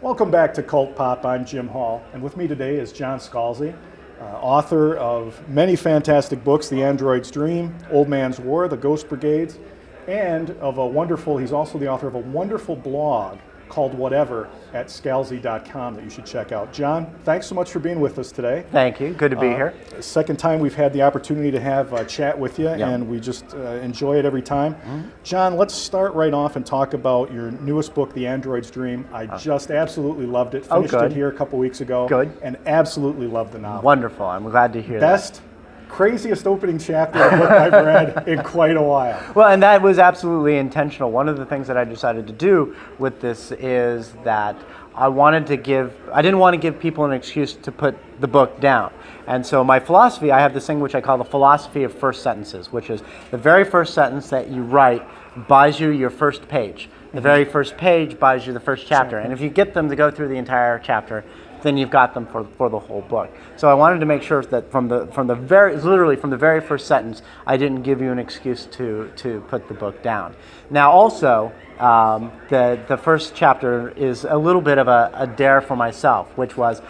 Welcome back to Cult Pop. I'm Jim Hall, and with me today is John Scalzi, author of many fantastic books, The Android's Dream, Old Man's War, The Ghost Brigades, and he's also the author of a wonderful blog called Whatever at scalzi.com that you should check out. John, thanks so much for being with us today. Thank you. Good to be here. Second time we've had the opportunity to have a chat with you, and we just enjoy it every time. Mm-hmm. John, let's start right off and talk about your newest book, The Android's Dream. I just absolutely loved it. Finished it here a couple weeks ago. Good. And absolutely loved the novel. Wonderful. I'm glad to hear that. Craziest opening chapter of a book I've read in quite a while. Well, and that was absolutely intentional. One of the things that I decided to do with this is that I didn't want to give people an excuse to put the book down. And so my philosophy, I have this thing which I call the philosophy of first sentences, which is the very first sentence that you write buys you your first page. The very first page buys you the first chapter. And if you get them to go through the entire chapter, then you've got them for the whole book. So I wanted to make sure that from the very first sentence, I didn't give you an excuse to put the book down. Now also, the first chapter is a little bit of a dare for myself, which was,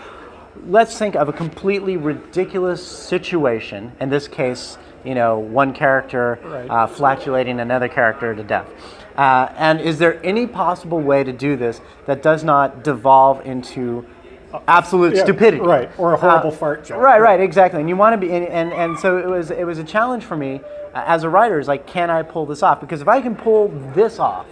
let's think of a completely ridiculous situation. In this case, one character flatulating another character to death. And is there any possible way to do this that does not devolve into absolute stupidity, right? Or a horrible fart joke, right? Exactly. And you want to be, and so it was a challenge for me as a writer. Is like, can I pull this off? Because if I can pull this off,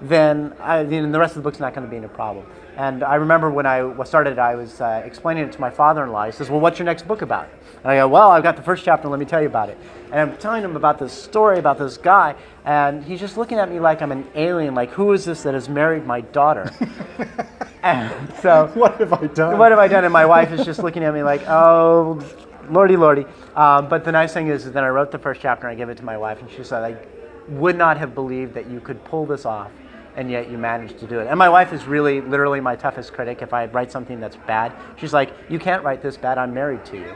then the rest of the book's not going to be any problem. And I remember when I started, I was explaining it to my father-in-law. He says, "Well, what's your next book about?" And I go, "Well, I've got the first chapter. Let me tell you about it." And I'm telling him about this story about this guy, and he's just looking at me like I'm an alien. Like, who is this that has married my daughter? And so, what have I done? What have I done? And my wife is just looking at me like, "Oh, lordy, lordy." But the nice thing is that I wrote the first chapter and I gave it to my wife, and she said, "I would not have believed that you could pull this off, and yet you managed to do it." And my wife is really, literally my toughest critic. If I write something that's bad, she's like, "You can't write this bad. I'm married to you."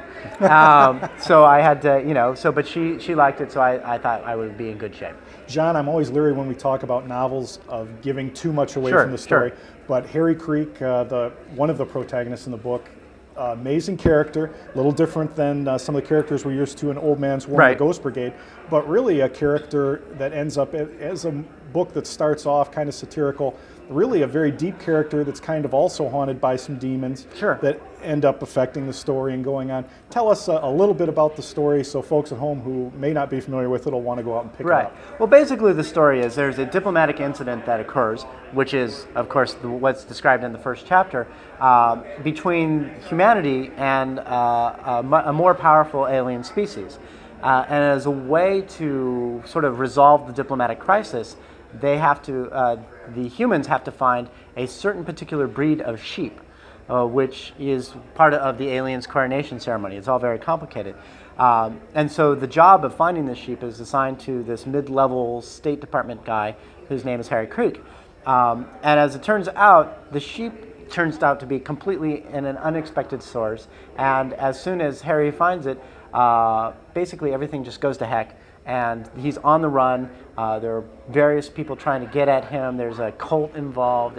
So I had to, but she liked it, so I thought I would be in good shape. John, I'm always leery when we talk about novels of giving too much away from the story. Sure. But Harry Creek, one of the protagonists in the book, amazing character, a little different than some of the characters we're used to in Old Man's War and the Ghost Brigade, but really a character that ends up as a book that starts off kind of satirical, really a very deep character that's kind of also haunted by some demons that end up affecting the story and going on. Tell us a little bit about the story so folks at home who may not be familiar with it will want to go out and pick it up. Well, basically the story is there's a diplomatic incident that occurs, which is, of course, what's described in the first chapter, between humanity and a more powerful alien species. And as a way to sort of resolve the diplomatic crisis, the humans have to find a certain particular breed of sheep, which is part of the aliens' coronation ceremony. It's all very complicated. And so the job of finding this sheep is assigned to this mid-level State Department guy whose name is Harry Creek. And as it turns out, the sheep turns out to be completely in an unexpected source. And as soon as Harry finds it, basically everything just goes to heck. And he's on the run. There are various people trying to get at him. There's a cult involved.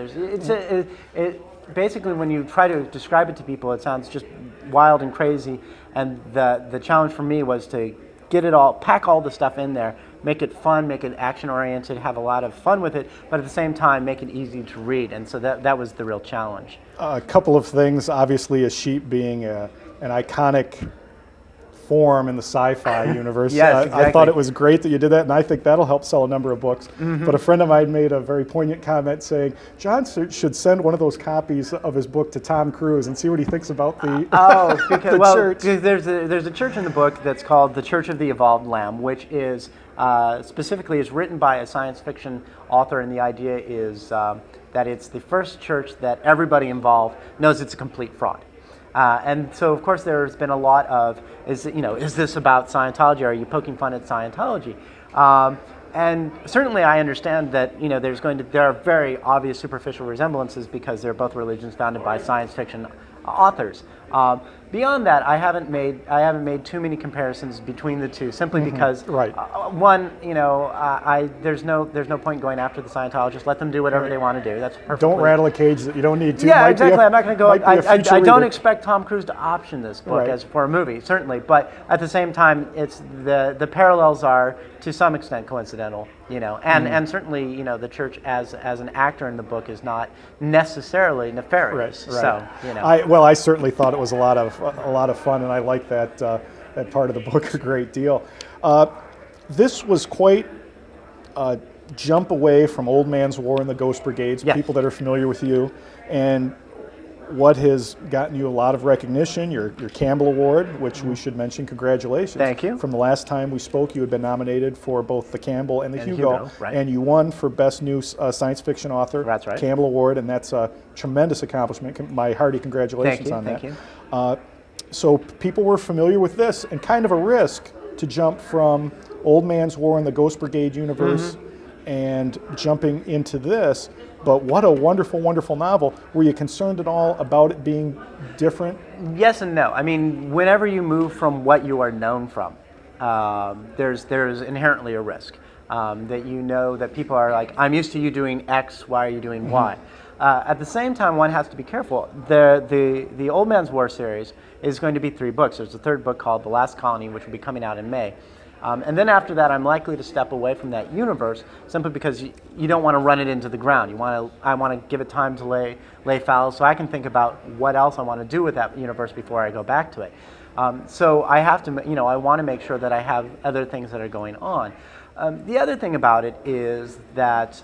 Basically, when you try to describe it to people, it sounds just wild and crazy. And the challenge for me was to get it all, pack all the stuff in there, make it fun, make it action-oriented, have a lot of fun with it, but at the same time, make it easy to read. And so that was the real challenge. A couple of things, obviously, a sheep being an iconic form in the sci-fi universe. Yes, exactly. I thought it was great that you did that, and I think that'll help sell a number of books. Mm-hmm. But a friend of mine made a very poignant comment saying, John should send one of those copies of his book to Tom Cruise and see what he thinks about the, church. There's a church in the book that's called the Church of the Evolved Lamb, which is specifically is written by a science fiction author, and the idea is that it's the first church that everybody involved knows it's a complete fraud. And so, of course, there's been a lot of, is this about Scientology? Are you poking fun at Scientology? And certainly I understand that, there are very obvious superficial resemblances because they're both religions founded by science fiction authors. Beyond that, I haven't made too many comparisons between the two, simply because Right. One, there's no point going after the Scientologists. Let them do whatever they want to do. That's perfectly. Don't rattle a cage that you don't need to. Yeah, Might exactly. I'm not going to go. I don't reader. expect Tom Cruise to option this book Right. as for a movie, certainly. But at the same time, it's the parallels are to some extent coincidental, and certainly the church as an actor in the book is not necessarily nefarious. Right. So I certainly thought it was a lot of fun, and I like that part of the book a great deal. This was quite a jump away from Old Man's War and the Ghost Brigades. Yes. People that are familiar with you, and what has gotten you a lot of recognition, your Campbell Award, which we should mention. Congratulations. Thank you. From the last time we spoke, you had been nominated for both the Campbell and the Hugo, right. and you won for Best New Science Fiction Author. That's right. Campbell Award, and that's a tremendous accomplishment. My hearty congratulations on that. Thank you. So people were familiar with this, and kind of a risk to jump from Old Man's War and the Ghost Brigade universe and jumping into this. But what a wonderful, wonderful novel. Were you concerned at all about it being different? Yes and no. I mean, whenever you move from what you are known from, there's inherently a risk that that people are like, I'm used to you doing X, why are you doing Y? At the same time, one has to be careful. The Old Man's War series is going to be 3 books. There's a 3rd book called The Last Colony, which will be coming out in May. And then after that, I'm likely to step away from that universe simply because you don't want to run it into the ground. I want to give it time to lay fallow so I can think about what else I want to do with that universe before I go back to it. So I have to, I want to make sure that I have other things that are going on. The other thing about it is that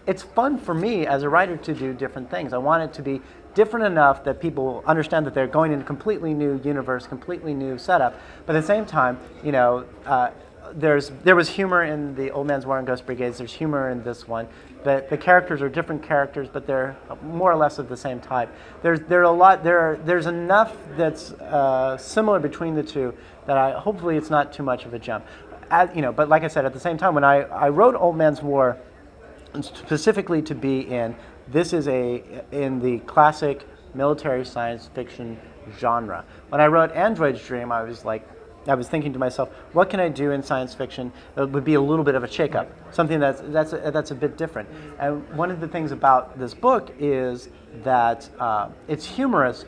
it's fun for me as a writer to do different things. I want it to be different enough that people understand that they're going in a completely new universe, completely new setup. But at the same time, there was humor in the Old Man's War and Ghost Brigades. There's humor in this one. The characters are different characters, but they're more or less of the same type. There's enough that's similar between the two that hopefully it's not too much of a jump. But like I said, at the same time, when I wrote Old Man's War specifically to be in, this is in the classic military science fiction genre. When I wrote Android's Dream, I was thinking to myself, what can I do in science fiction that would be a little bit of a shakeup, something that's a bit different. And one of the things about this book is that it's humorous,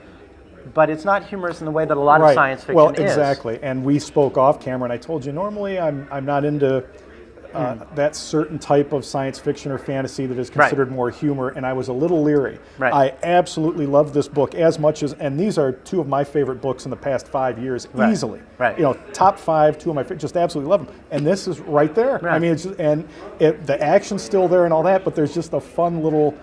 but it's not humorous in the way that a lot of science fiction is. Well, exactly. And we spoke off camera, and I told you normally I'm not into that certain type of science fiction or fantasy that is considered more humor, and I was a little leery. Right. I absolutely love this book as much as, and these are 2 of my favorite books in the past 5 years, easily. Right. Top 5, 2 of my favorites, just absolutely love them. And this is right there. Right. I mean, it's just, the action's still there and all that, but there's just a fun little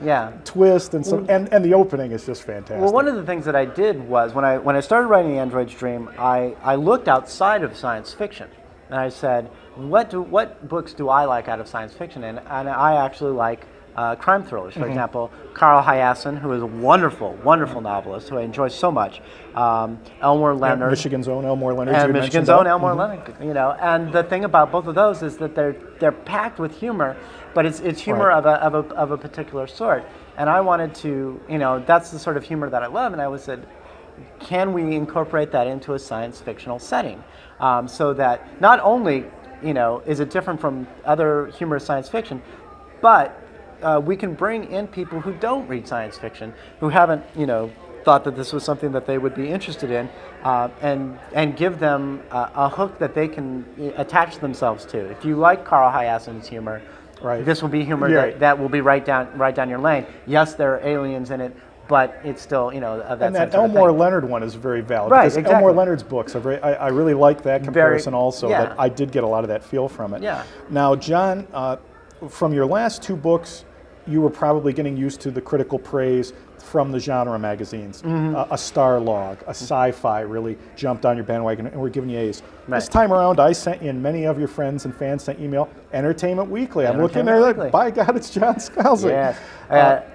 twist and and the opening is just fantastic. Well, one of the things that I did was when I started writing Android's Dream, I looked outside of science fiction. And I said, what books do I like out of science fiction? And I actually like crime thrillers. For example, Carl Hyacin, who is a wonderful, wonderful novelist who I enjoy so much. Elmore Leonard. Michigan's own Elmore Leonard. And Michigan's own Elmore Leonard. And the thing about both of those is that they're packed with humor, but it's humor of a particular sort. And I wanted to, that's the sort of humor that I love. And I said, can we incorporate that into a science fictional setting? So that not only is it different from other humorous science fiction, but we can bring in people who don't read science fiction, who haven't thought that this was something that they would be interested in, and give them a hook that they can attach themselves to. If you like Carl Hyacin's humor, this will be humor that will be right down your lane. Yes, there are aliens in it, but it's still, of that. And that Elmore Leonard one is very valid. Right, because exactly. Elmore Leonard's books are very. I really like that comparison also. Yeah. That I did get a lot of that feel from it. Yeah. Now, John, from your last 2 books, you were probably getting used to the critical praise from the genre magazines. A Star Log, a Sci-Fi really jumped on your bandwagon, and we're giving you A's. Right. This time around, I sent you, and many of your friends and fans sent email, Entertainment Weekly. I'm looking there like, by God, it's John Scalzi. Yes.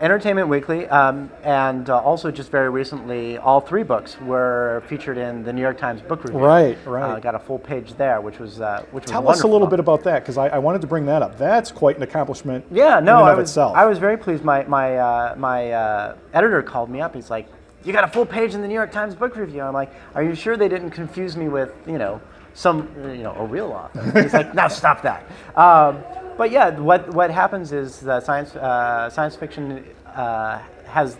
Entertainment Weekly, and also just very recently, all 3 books were featured in the New York Times Book Review. Right. Got a full page there, which was Tell us a little bit about that, because I wanted to bring that up. That's quite an accomplishment. Yeah, no, in and of itself. I was very pleased. My editor called me up. He's like, you got a full page in the New York Times book review. I'm like, are you sure they didn't confuse me with, a real author? He's like, no, stop that. But yeah, what happens is that science fiction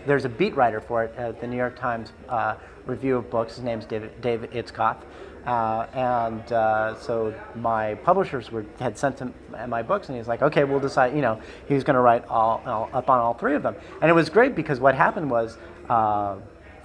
there's a beat writer for it at the New York Times Review of Books. His name's David Itzkoff. So my publishers had sent him my books, and he's like, okay, we'll decide, he was going to write up on all three of them. And it was great because what happened was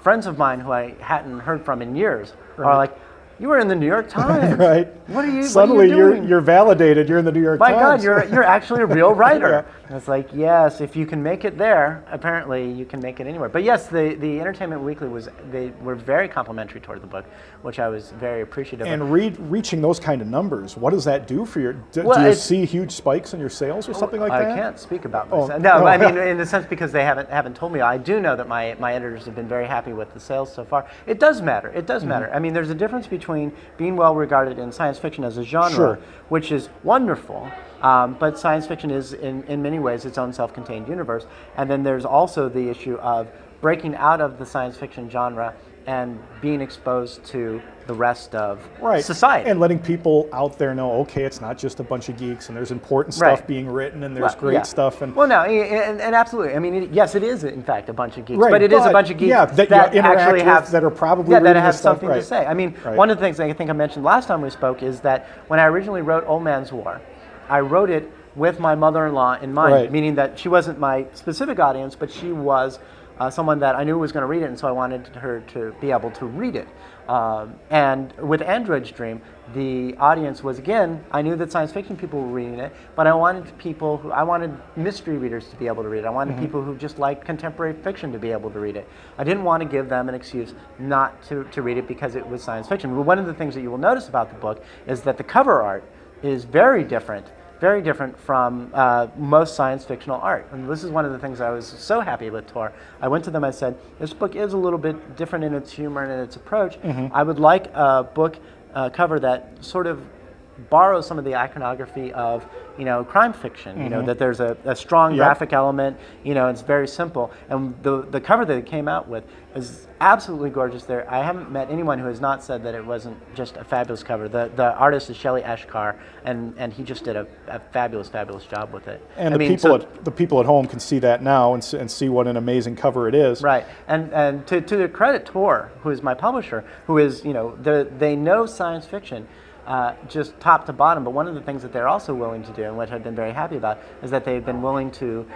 friends of mine who I hadn't heard from in years are like, you were in the New York Times. Right. What are you Suddenly what are you doing? you're validated. You're in the New York My Times. God, you're actually a real writer. Yeah. And it's like, yes, if you can make it there, apparently you can make it anywhere. But yes, the Entertainment Weekly they were very complimentary toward the book, which I was very appreciative of. And reaching those kind of numbers, what does that do for your? Do you see huge spikes in your sales or something like that? I can't speak about Oh, myself. No, no. I mean in the sense because they haven't told me. I do know that my editors have been very happy with the sales so far. It does matter. It does matter. I mean, there's a difference between being well regarded in science fiction as a genre, Sure. which is wonderful, but science fiction is in many ways its own self-contained universe. And then there's also the issue of breaking out of the science fiction genre and being exposed to the rest of society. And letting people out there know, okay, it's not just a bunch of geeks, and there's important stuff being written, and there's great stuff. And and absolutely. I mean, yes, it is in fact a bunch of geeks, Right, but it is a bunch of geeks that you actually have that are probably that reading have this stuff. something to say. I mean, one of the things I think I mentioned last time we spoke is that when I originally wrote Old Man's War, I wrote it with my mother-in-law in mind, meaning that she wasn't my specific audience, but she was someone that I knew was going to read it, and so I wanted her to be able to read it. And with Android's Dream, the audience was, again, I knew that science fiction people were reading it, but I wanted I wanted mystery readers to be able to read it. I wanted people who just liked contemporary fiction to be able to read it. I didn't want to give them an excuse not to read it because it was science fiction. But one of the things that you will notice about the book is that the cover art is very different from most science fictional art. And this is one of the things I was so happy with Tor. I went to them, I said, this book is a little bit different in its humor and in its approach. I would like a book cover that sort of borrows some of the iconography of, crime fiction, that there's a strong graphic element, it's very simple. And the cover that it came out with is absolutely gorgeous. I haven't met anyone who has not said that it wasn't just a fabulous cover. The artist is Shelley Eshkar, and he just did a fabulous job with it. And the people at home can see that now and see what an amazing cover it is. Right, and to the credit Tor, who is my publisher, who is, they know science fiction, just top to bottom. But one of the things that they're also willing to do, and what I've been very happy about, is that they've been willing to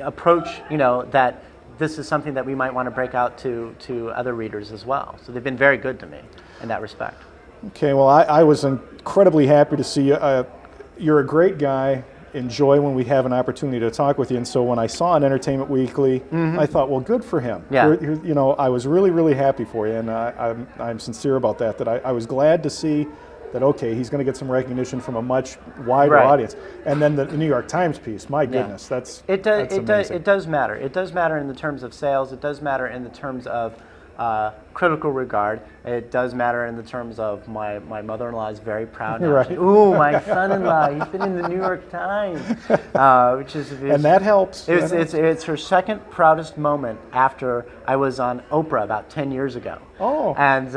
approach, that this is something that we might want to break out to other readers as well. So they've been very good to me in that respect. Okay, well, I was incredibly happy to see you. You're a great guy. Enjoy when we have an opportunity to talk with you. And so when I saw an Entertainment Weekly, I thought, well, good for him. Yeah. I was really, really happy for you, and I'm sincere about that. That I was glad to see that, okay, he's going to get some recognition from a much wider audience. And then the New York Times piece, my goodness, that's amazing. It does matter. It does matter in the terms of sales. It does matter in the terms of critical regard. It does matter in the terms of my mother-in-law is very proud now. Right. Ooh, my son-in-law, he's been in the New York Times, which is and that helps. It's her second proudest moment after I was on Oprah about 10 years ago. Oh. And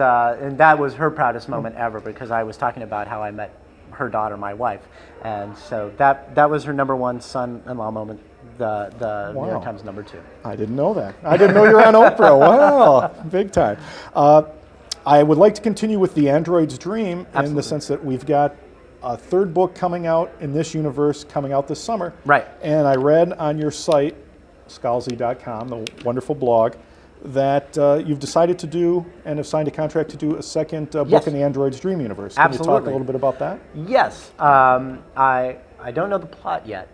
that was her proudest moment ever because I was talking about how I met her daughter, my wife, and so that was her number one son-in-law moment. The New York Times number 2. I didn't know that. I didn't know you were on Oprah. Wow, big time. I would like to continue with The Android's Dream in the sense that we've got a third book coming out in this universe coming out this summer. Right. And I read on your site, scalzi.com, the wonderful blog, that you've decided to do and have signed a contract to do a second book in The Android's Dream universe. Can you talk a little bit about that? Yes. I don't know the plot yet.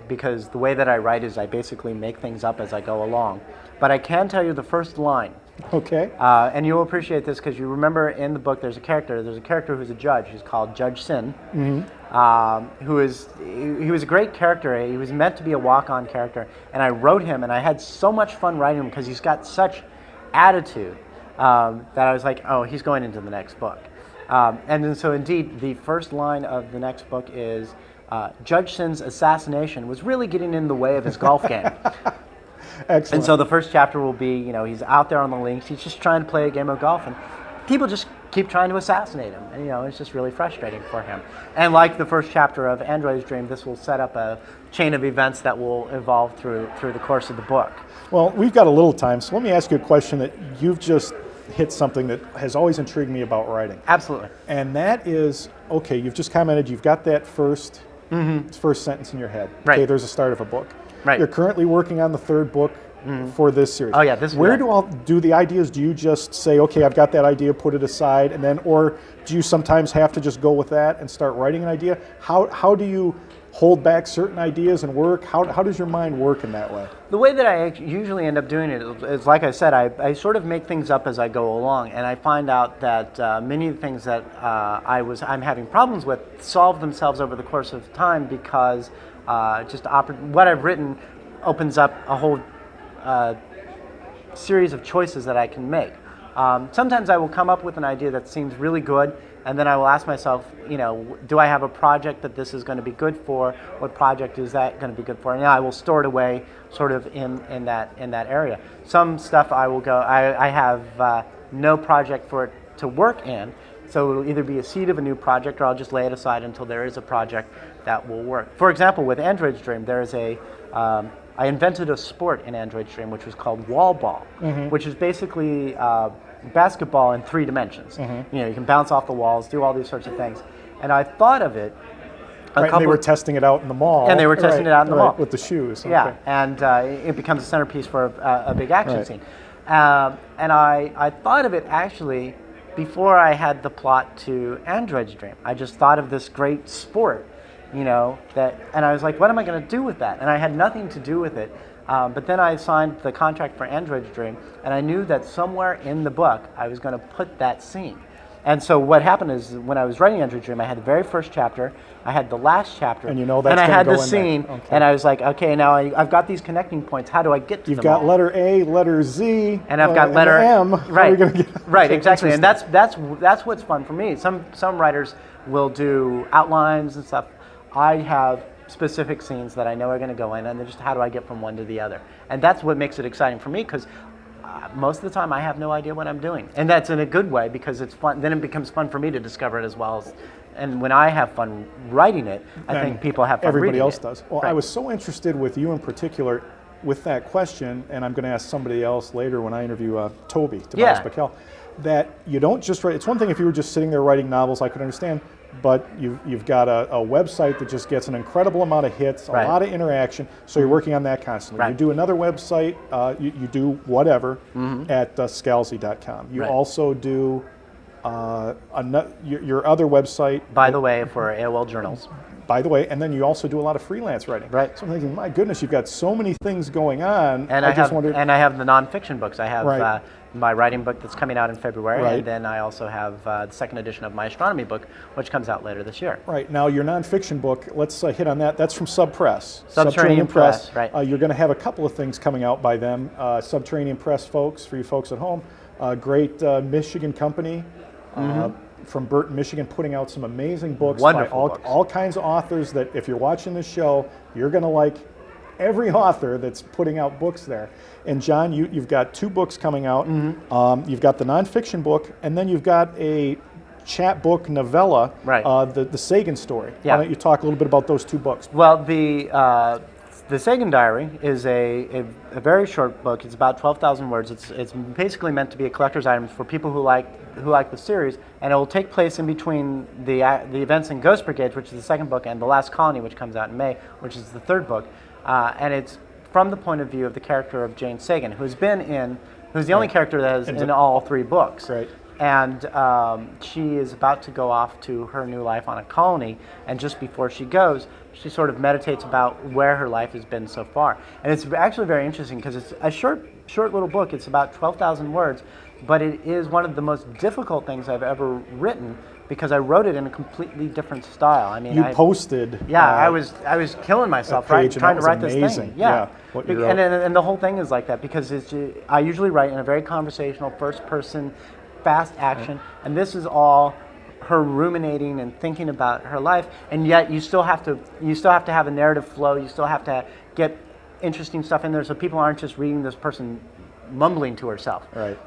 Because the way that I write is I basically make things up as I go along. But I can tell you the first line. Okay. And you'll appreciate this because you remember in the book there's a character who's a judge. He's called Judge Sin, he was a great character. He was meant to be a walk-on character. And I wrote him, and I had so much fun writing him because he's got such attitude that I was like, oh, he's going into the next book. And then so indeed, the first line of the next book is, Judge Sin's assassination was really getting in the way of his golf game. Excellent. And so the first chapter will be, he's out there on the links. He's just trying to play a game of golf, and people just keep trying to assassinate him. And, it's just really frustrating for him. And like the first chapter of Android's Dream, this will set up a chain of events that will evolve through the course of the book. Well, we've got a little time, so let me ask you a question that you've just hit something that has always intrigued me about writing. Absolutely. And that is, okay, you've just commented, you've got that first sentence in your head. Right. Okay, there's a start of a book. Right. You're currently working on the third book for this series. Oh yeah, this is Where do the ideas, do you just say, okay, I've got that idea, put it aside, and then, or do you sometimes have to just go with that and start writing an idea? How do you hold back certain ideas and work? How does your mind work in that way? The way that I usually end up doing it is, like I said, I sort of make things up as I go along, and I find out that many of the things that I'm having problems with solve themselves over the course of time because what I've written opens up a whole series of choices that I can make. Sometimes I will come up with an idea that seems really good, and then I will ask myself, do I have a project that this is going to be good for? What project is that going to be good for? And I will store it away sort of in that area. Some stuff I will go, I have no project for it to work in, so it will either be a seed of a new project or I'll just lay it aside until there is a project that will work. For example, with Android's Dream, there is I invented a sport in Android's Dream which was called wall ball, which is basically basketball in 3 dimensions. You can bounce off the walls, do all these sorts of things. And I thought of it. They were testing it out in the mall. And they were testing it out in the mall. With the shoes. Yeah, Okay. and it becomes a centerpiece for a big action scene. And I thought of it actually before I had the plot to Android's Dream. I just thought of this great sport, and I was like, what am I going to do with that? And I had nothing to do with it. But then I signed the contract for Android's Dream, and I knew that somewhere in the book I was going to put that scene. And so what happened is when I was writing Android's Dream, I had the very first chapter, I had the last chapter, and I had the scene, and I was like, okay, now I've got these connecting points. How do I get to them? You've got letter A, letter Z, and I've got letter M. Right, How are we gonna get, right, exactly. And that's what's fun for me. Some writers will do outlines and stuff. I have specific scenes that I know are going to go in, and then just how do I get from one to the other? And that's what makes it exciting for me, because most of the time I have no idea what I'm doing, and that's in a good way because it's fun. Then it becomes fun for me to discover it as well as, and when I have fun writing it, I think people have fun reading it. Everybody else does. Well, right. I was so interested with you in particular with that question, and I'm going to ask somebody else later when I interview Tobias Bakel, that you don't just write. It's one thing if you were just sitting there writing novels, I could understand. But you've got a website that just gets an incredible amount of hits, a lot of interaction, so you're working on that constantly. Right. You do another website, you do whatever at scalzi.com. You also do your other website. By the way, for AOL Journals. By the way, and then you also do a lot of freelance writing. Right. So I'm thinking, my goodness, you've got so many things going on. And I have the nonfiction books. I have my writing book that's coming out in February, and then I also have the second edition of my astronomy book, which comes out later this year. Right. Now, your nonfiction book, let's hit on that. That's from Subpress. Subterranean Press. Right. You're going to have a couple of things coming out by them. Subterranean Press, folks, for you folks at home, great Michigan company. From Burton, Michigan, putting out some amazing books by all kinds of authors that if you're watching this show, you're going to like every author that's putting out books there. And John, you've got 2 books coming out. You've got the nonfiction book, and then you've got a chapbook novella, the Sagan story. Yeah. Why don't you talk a little bit about those 2 books? Well, the Sagan Diary is a very short book. It's about 12,000 words. It's basically meant to be a collector's item for people who like the series, and it will take place in between the events in Ghost Brigade, which is the second book, and The Last Colony, which comes out in May, which is the third book. And it's from the point of view of the character of Jane Sagan, who's the only character that is in all 3 books. Right. And she is about to go off to her new life on a colony, and just before she goes, she sort of meditates about where her life has been so far. And it's actually very interesting because it's a short little book. It's about 12,000 words, but it is one of the most difficult things I've ever written because I wrote it in a completely different style. I mean, you posted. Yeah, I was killing myself trying to write this thing. Yeah. And the whole thing is like that because I usually write in a very conversational, first-person, fast action, and this is all her ruminating and thinking about her life, and yet you still have to have a narrative flow. You still have to get interesting stuff in there, so people aren't just reading this person mumbling to herself. Right.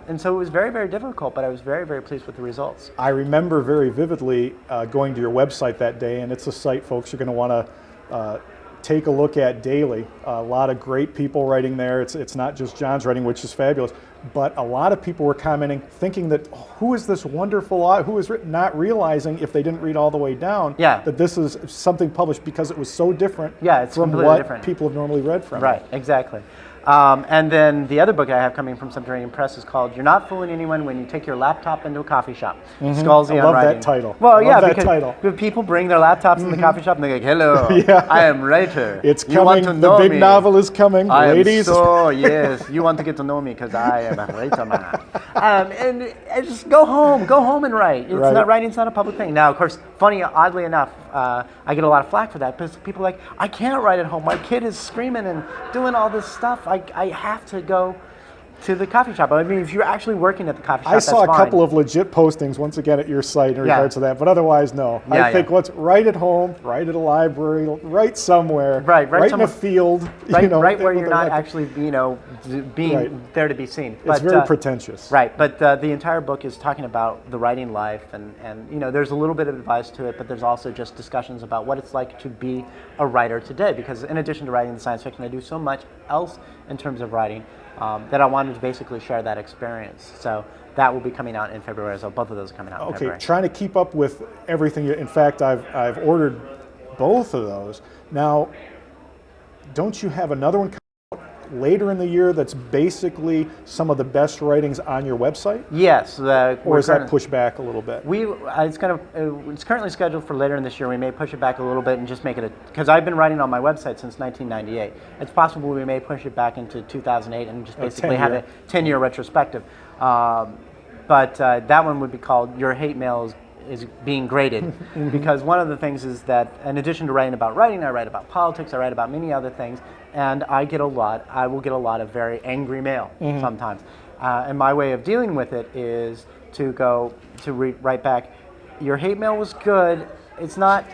And so it was very, very difficult, but I was very, very pleased with the results. I remember very vividly going to your website that day, and it's a site folks are going to want to take a look at daily. A lot of great people writing there. It's not just John's writing, which is fabulous, but a lot of people were commenting, thinking that, who is this wonderful, who is written, not realizing if they didn't read all the way down, that this is something published because it was so different from what people have normally read from. Right, exactly. And then the other book I have coming from Subterranean Press is called "You're Not Fooling Anyone When You Take Your Laptop into a Coffee Shop." Scalzi I love on writing. that title. Well, I love that because people bring their laptops in the coffee shop and they're like, "Hello, I am writer. It's you want coming. to know The big me. novel is coming, ladies." Yes, you want to get to know me because I am a writer man. And just go home and write. Writing's not a public thing. Now, of course, oddly enough, I get a lot of flack for that because people are like, I can't write at home. My kid is screaming and doing all this stuff. I have to go to the coffee shop. I mean, if you're actually working at the coffee shop, I saw a couple of legit postings once again at your site in regards to that, but otherwise, no. I think write at home, write at a library, write somewhere, write in a field, right where you're not actually, being there to be seen. It's very pretentious. Right, but the entire book is talking about the writing life, and there's a little bit of advice to it, but there's also just discussions about what it's like to be a writer today. Because in addition to writing the science fiction, I do so much else in terms of writing. That I wanted to basically share that experience. So that will be coming out in February. So both of those are coming out in February. Okay, trying to keep up with everything. In fact, I've ordered both of those. Now, don't you have another one coming out later in the year that's basically some of the best writings on your website? Yes. Or is that pushed back a little bit? It's currently scheduled for later in this year. We may push it back a little bit and just make it because I've been writing on my website since 1998. It's possible we may push it back into 2008 and just basically have a 10-year retrospective. But that one would be called "Your Hate Mail is Being Graded," because one of the things is that in addition to writing, I write about politics, I write about many other things, and I will get a lot of very angry mail sometimes. And my way of dealing with it is to write back, "Your hate mail was good. It's not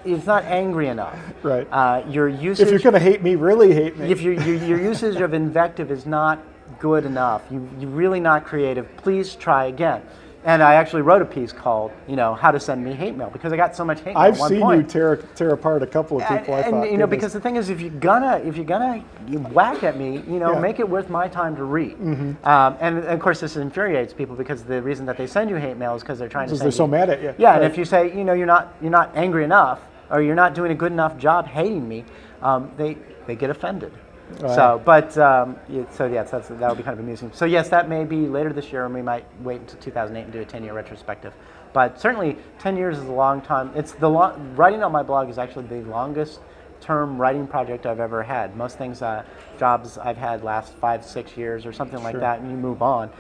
angry enough." Right. Your usage. If you're going to hate me, really hate me. If your usage of invective is not good enough, you're really not creative. Please try again. And I actually wrote a piece called, "How to Send Me Hate Mail," because I got so much hate mail I've at one seen point. you tear apart a couple of people. And because the thing is, if you're gonna whack at me, make it worth my time to read. And of course, this infuriates people because the reason that they send you hate mail is because they're trying to. They're so mad at you. Yeah, right. And if you say, you're not angry enough, or you're not doing a good enough job hating me, they get offended. Right. So, that'll be kind of amusing. So yes, that may be later this year, and we might wait until 2008 and do a 10-year retrospective. But certainly, 10 years is a long time. Writing on my blog is actually the longest term writing project I've ever had. Most things, jobs I've had last 5-6 years or something like that, and you move on.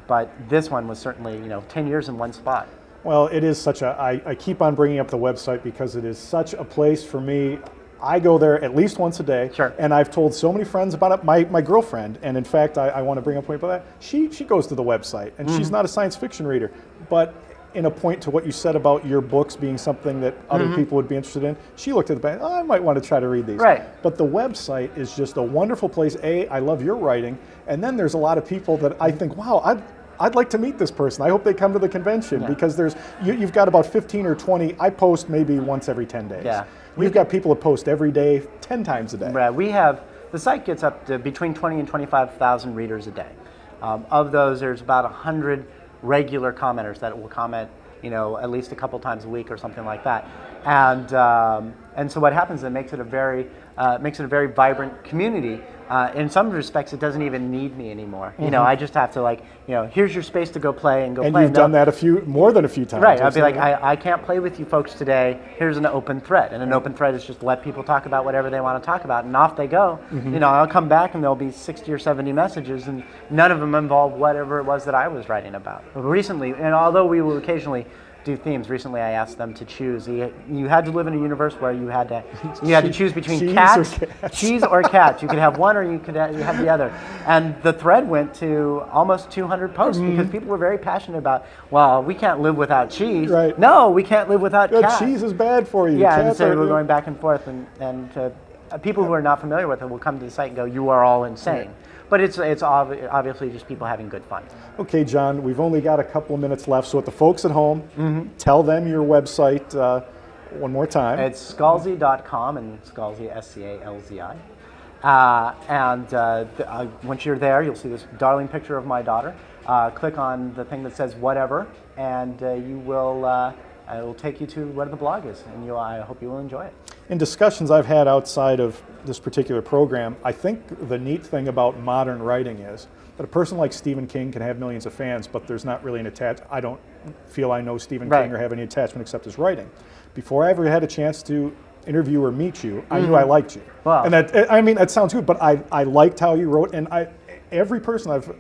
But this one was certainly 10 years in one spot. Well, it is I keep on bringing up the website because it is such a place for me. I go there at least once a day, and I've told so many friends about it. My girlfriend, and in fact, I want to bring up a point about that. She goes to the website, and she's not a science fiction reader, but in a point to what you said about your books being something that other people would be interested in, she looked at the back, I might want to try to read these. Right. But the website is just a wonderful place. I love your writing, and then there's a lot of people that I think, wow, I'd like to meet this person. I hope they come to the convention because you've got about 15 or 20. I post maybe once every 10 days. Yeah. We've got people that post every day, 10 times a day. Right. The site gets up to between 20 and 25,000 readers a day. Of those, there's about 100 regular commenters that will comment, at least a couple times a week or something like that. And so what happens is it makes it a very vibrant community. In some respects, it doesn't even need me anymore. I just have to here's your space to go play and go play. And you've done that more than a few times. Right. I'll be like, I can't play with you folks today. Here's an open thread. And an open thread is just let people talk about whatever they want to talk about. And off they go. I'll come back and there'll be 60 or 70 messages and none of them involve whatever it was that I was writing about. Recently, and although we will occasionally do themes. Recently, I asked them to choose. You had to live in a universe where you had to choose between cheese or cats. You could have one, or you have the other. And the thread went to almost 200 posts because people were very passionate about. Well, we can't live without cheese. Right. No, we can't live without cats. Cheese is bad for you. Yeah, and so we're going back and forth, and people who are not familiar with it will come to the site and go, "You are all insane." But it's obviously just people having good fun. Okay, John, we've only got a couple of minutes left, so with the folks at home, tell them your website one more time. It's scalzi.com, and Scalzi, SCALZI. Once you're there, you'll see this darling picture of my daughter. Click on the thing that says whatever, and you will. It will take you to where the blog is, and I hope you will enjoy it. In discussions I've had outside of this particular program, I think the neat thing about modern writing is that a person like Stephen King can have millions of fans, but there's not really an attachment. I don't feel I know Stephen King or have any attachment except his writing. Before I ever had a chance to interview or meet you, I knew I liked you. Wow. And that sounds good, but I liked how you wrote, and every person I've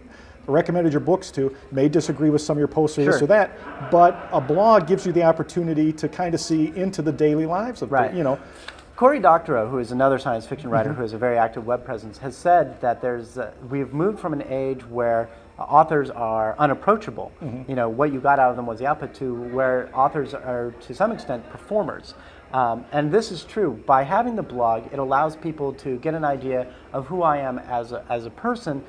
recommended your books to may disagree with some of your posts or this or that, but a blog gives you the opportunity to kind of see into the daily lives of Cory Doctorow, who is another science fiction writer who has a very active web presence, has said that we've moved from an age where authors are unapproachable. What you got out of them was the output, to where authors are to some extent performers. And this is true. By having the blog, it allows people to get an idea of who I am as a person.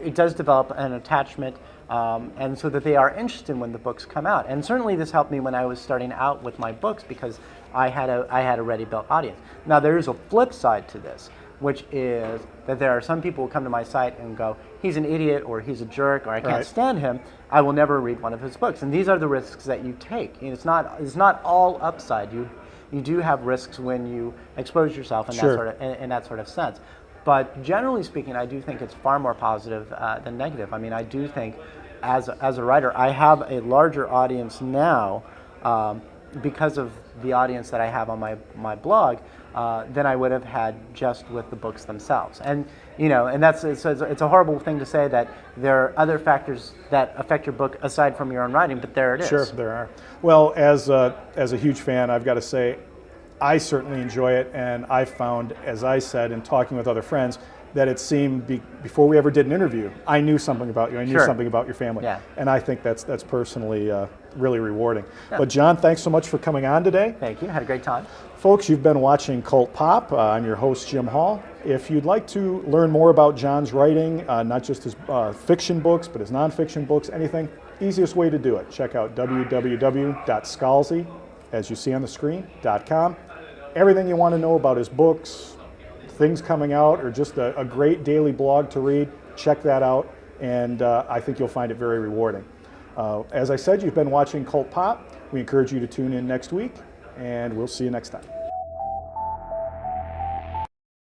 It does develop an attachment, and so that they are interested when the books come out. And certainly this helped me when I was starting out with my books, because I had a ready-built audience. Now there is a flip side to this, which is that there are some people who come to my site and go, "He's an idiot," or "He's a jerk," or "I can't stand him. I will never read one of his books." And these are the risks that you take. It's not all upside. You do have risks when you expose yourself in that sort of sense. But generally speaking, I do think it's far more positive than negative. I mean, I do think as a writer, I have a larger audience now because of the audience that I have on my blog than I would have had just with the books themselves. And and it's a horrible thing to say that there are other factors that affect your book aside from your own writing, but there it is. Sure, there are. Well, as a huge fan, I've got to say, I certainly enjoy it, and I found, as I said in talking with other friends, that it seemed before we ever did an interview, I knew something about you. I knew something about your family, and I think that's personally really rewarding. But John, thanks so much for coming on today. Thank you. Had a great time. Folks, you've been watching Cult Pop. I'm your host, Jim Hall. If you'd like to learn more about John's writing, not just his fiction books, but his nonfiction books, anything, easiest way to do it, check out www.scalzi, as you see on the screen, .com. Everything you want to know about his books, things coming out, or just a great daily blog to read, check that out, and I think you'll find it very rewarding. As I said, you've been watching Cult Pop. We encourage you to tune in next week, and we'll see you next time.